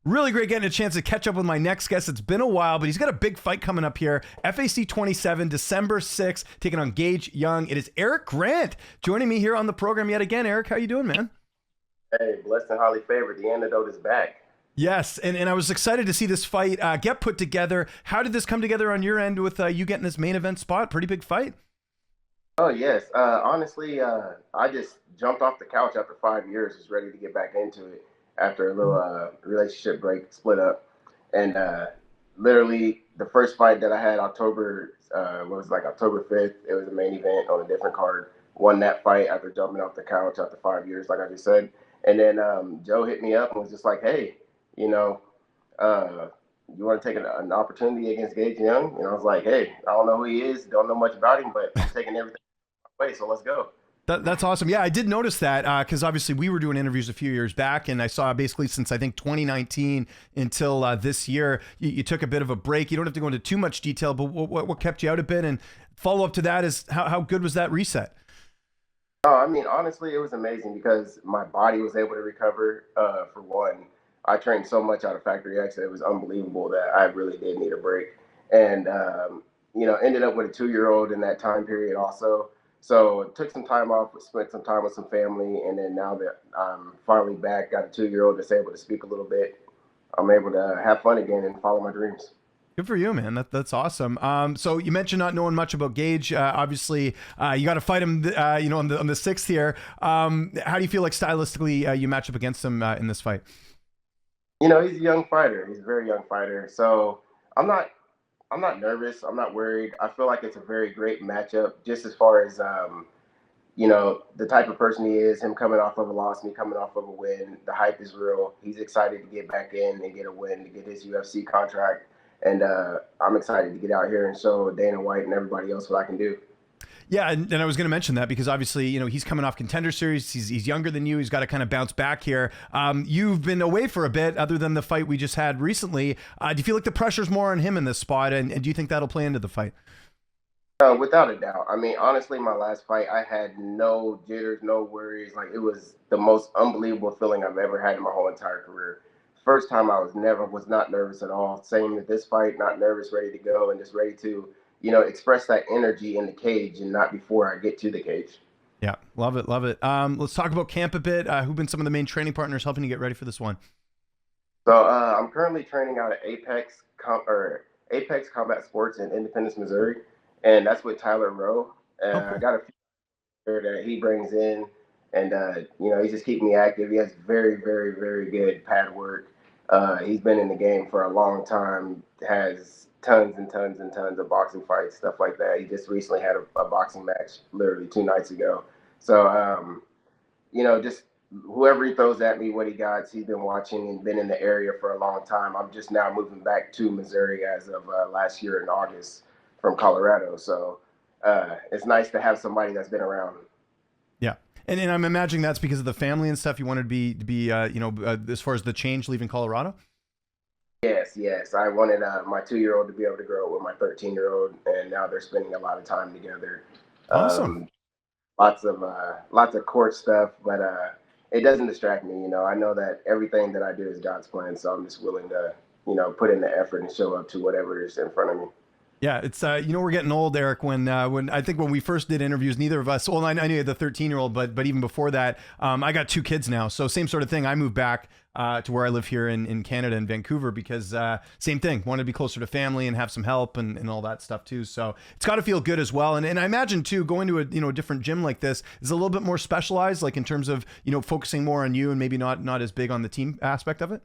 Really great getting a chance to catch up with my next guest. It's been a while, but he's got a big fight coming up here. FAC 27, December 6th, taking on Gage Young. It is Eric Grant joining me here on the program yet again. Eric, how you doing, man? Hey, blessed and highly favored. The antidote is back. Yes, and I was excited to see this fight get put together. How did this come together on your end with you getting this main event spot? Pretty big fight. Oh yes. Honestly, I just jumped off the couch after 5 years, was ready to get back into it after a little relationship break, split up, and literally the first fight that I had October 5th. It was a main event on a different card. Won that fight after jumping off the couch after 5 years, like I just said. And then Joe hit me up and was just like, "Hey, you know, uh, you want to take an opportunity against Gage Young?" And I was like, "Hey, I don't know who he is, don't know much about him, but I'm taking everything away, so let's go." That's awesome. Yeah, I did notice that because obviously we were doing interviews a few years back, and I saw basically since I think 2019 until this year, you took a bit of a break. You don't have to go into too much detail, but what kept you out a bit? And follow up to that is how good was that reset? Oh, I mean, honestly, it was amazing because my body was able to recover. For one, I trained so much out of Factory X that it was unbelievable that I really did need a break. And ended up with a 2-year-old in that time period also. So took some time off, spent some time with some family, and then now that I'm finally back, got a 2-year-old that's able to speak a little bit, I'm able to have fun again and follow my dreams. Good for you, man. That's awesome. So you mentioned not knowing much about Gage. Obviously, you got to fight him. On the sixth here. How do you feel like stylistically you match up against him in this fight? He's a young fighter. He's a very young fighter. So I'm not I'm not nervous. I'm not worried. I feel like it's a very great matchup, just as far as the type of person he is. Him coming off of a loss, me coming off of a win. The hype is real. He's excited to get back in and get a win to get his UFC contract, and I'm excited to get out here and show Dana White and everybody else what I can do. Yeah, and I was going to mention that because obviously, he's coming off Contender Series. He's younger than you. He's got to kind of bounce back here. You've been away for a bit, other than the fight we just had recently. Do you feel like the pressure's more on him in this spot, and do you think that'll play into the fight? Without a doubt. I mean, honestly, my last fight, I had no jitters, no worries. Like, it was the most unbelievable feeling I've ever had in my whole entire career. First time I was not nervous at all. Same with this fight, not nervous, ready to go, and just ready to, express that energy in the cage and not before I get to the cage. Yeah, love it, love it. Let's talk about camp a bit. Who've been some of the main training partners helping you get ready for this one? So I'm currently training out at Apex Combat Sports in Independence, Missouri, and that's with Tyler Rowe. Oh, I cool. got a few that he brings in, and he's just keeping me active. He has very, very, very good pad work. He's been in the game for a long time. Has tons and tons and tons of boxing fights, stuff like that. He just recently had a boxing match, literally 2 nights ago. So just whoever he throws at me, what he got, he's been watching and been in the area for a long time. I'm just now moving back to Missouri as of last year in August from Colorado. So it's nice to have somebody that's been around. Yeah. And I'm imagining that's because of the family and stuff. You wanted to be as far as the change leaving Colorado. Yes, yes. I wanted my 2-year-old to be able to grow up with my 13-year-old, and now they're spending a lot of time together. Awesome. Um, lots of court stuff, but it doesn't distract me. I know that everything that I do is God's plan, so I'm just willing to put in the effort and show up to whatever is in front of me. Yeah, it's we're getting old, Eric. When I think when we first did interviews, neither of us. Well, I knew you had the 13-year-old, but even before that, I got 2 kids now, so same sort of thing. I moved back to where I live here in Canada in Vancouver because same thing. Wanted to be closer to family and have some help and all that stuff too. So it's got to feel good as well. And I imagine too going to a different gym like this is a little bit more specialized, like in terms of focusing more on you and maybe not as big on the team aspect of it.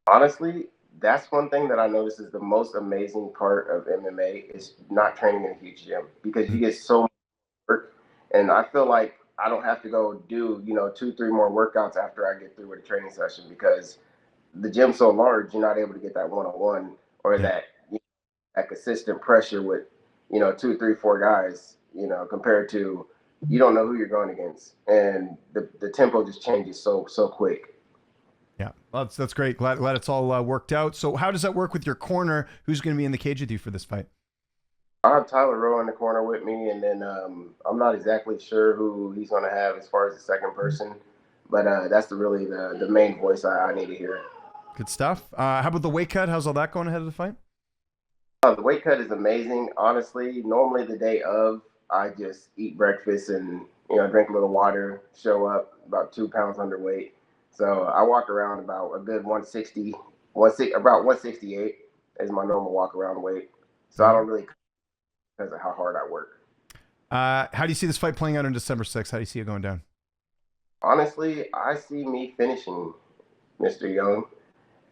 Honestly, that's one thing that I notice is the most amazing part of MMA is not training in a huge gym because you get so much work, and I feel like I don't have to go do 2, 3 more workouts after I get through with a training session because the gym's so large, you're not able to get that one-on-one or Yeah. that consistent pressure with 2, 3, 4 guys. Compared to you don't know who you're going against, and the tempo just changes so quick. Yeah, well, that's great. Glad it's all worked out. So how does that work with your corner? Who's going to be in the cage with you for this fight? I have Tyler Rowe in the corner with me, and then I'm not exactly sure who he's going to have as far as the second person, but that's really the main voice I need to hear. Good stuff. How about the weight cut? How's all that going ahead of the fight? The weight cut is amazing. Honestly, normally the day of, I just eat breakfast and drink a little water. Show up about 2 pounds underweight. So I walk around about a good 160, about 168 is my normal walk around weight. So I Okay. don't really because of how hard I work. How do you see this fight playing out on December 6th? How do you see it going down? Honestly, I see me finishing Mr. Young,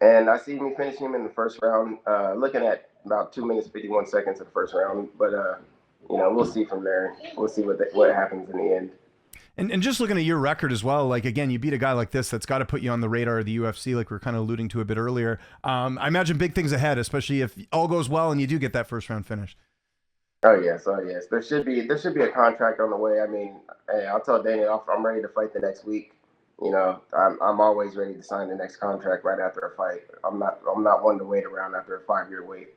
and I see me finishing him in the first round. Looking at about 2 minutes 51 seconds of the first round, but we'll see from there. We'll see what happens in the end. And just looking at your record as well, like again, you beat a guy like this that's got to put you on the radar of the UFC, like we are kind of alluding to a bit earlier. I imagine big things ahead, especially if all goes well and you do get that first round finish. Oh yes. There should be a contract on the way. I mean, hey, I'll tell Daniel I'm ready to fight the next week. I'm always ready to sign the next contract right after a fight. I'm not one to wait around after a 5 year wait.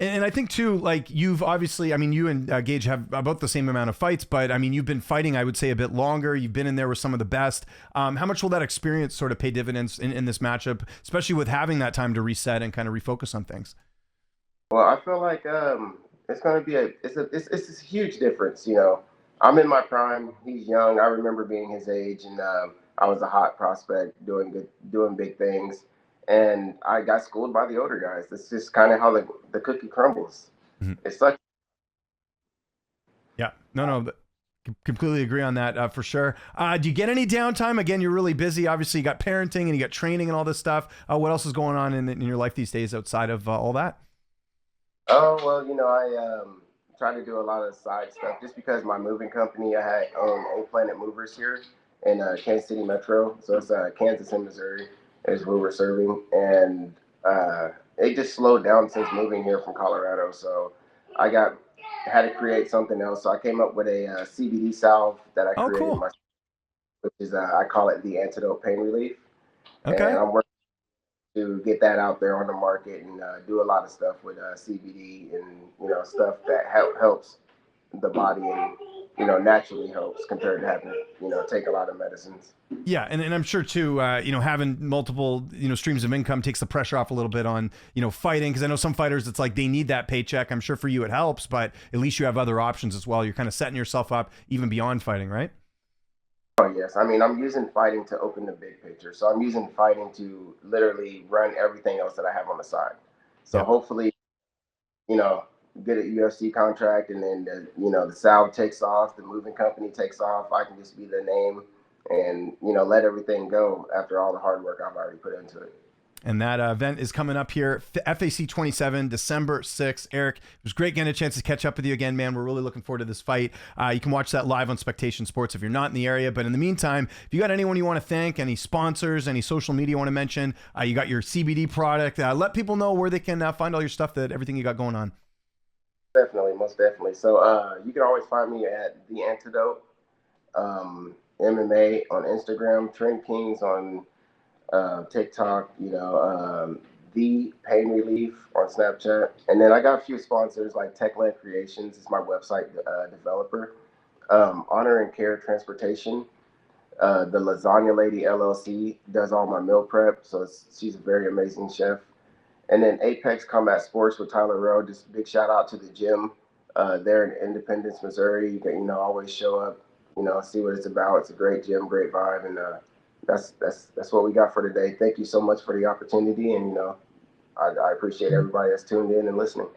And I think too, like you've obviously, I mean, you and Gage have about the same amount of fights, but I mean, you've been fighting, I would say, a bit longer. You've been in there with some of the best. How much will that experience sort of pay dividends in this matchup, especially with having that time to reset and kind of refocus on things? Well, I feel like it's going to be it's a huge difference. I'm in my prime. He's young. I remember being his age, and I was a hot prospect doing big things, and I got schooled by the older guys. It's just kind of how the cookie crumbles. Mm-hmm. It's such. Yeah, no, but completely agree on that for sure. Do you get any downtime? Again, you're really busy. Obviously, you got parenting and you got training and all this stuff. What else is going on in your life these days outside of all that? Oh well, I try to do a lot of side stuff just because my moving company. I own A Planet Movers here in Kansas City Metro, so it's Kansas and Missouri is where we're serving, and it just slowed down since moving here from Colorado. So I got had to create something else. So I came up with a CBD salve that I Oh, created, cool. which is I call it the Antidote Pain Relief, and Okay. I'm working to get that out there on the market and do a lot of stuff with CBD and stuff that helps the body and naturally helps compared to having to take a lot of medicines. Yeah, and I'm sure too, having multiple, streams of income takes the pressure off a little bit on, fighting. Because I know some fighters, it's like they need that paycheck. I'm sure for you it helps, but at least you have other options as well. You're kind of setting yourself up even beyond fighting, right? Oh yes, I mean I'm using fighting to open the big picture. So I'm using fighting to literally run everything else that I have on the side. So Yeah. hopefully, you know, get a UFC contract, and then the salve takes off, the moving company takes off. I can just be the name, and let everything go after all the hard work I've already put into it. And that event is coming up here, FAC 27, December 6th. Eric, it was great getting a chance to catch up with you again, man. We're really looking forward to this fight. You can watch that live on Spectation Sports if you're not in the area. But in the meantime, if you got anyone you want to thank, any sponsors, any social media you want to mention, you got your CBD product, let people know where they can find all your stuff, everything you got going on. Definitely, most definitely. So you can always find me at The Antidote, MMA on Instagram, Trend Kings on TikTok, the Pain Relief on Snapchat. And then I got a few sponsors like Techland Creations is my website developer. Honor and Care Transportation. The Lasagna Lady LLC does all my meal prep. So she's a very amazing chef. And then Apex Combat Sports with Tyler Rowe. Just a big shout out to the gym there in Independence, Missouri. You can, always show up, see what it's about. It's a great gym, great vibe. And that's what we got for today. Thank you so much for the opportunity. And, I appreciate everybody that's tuned in and listening.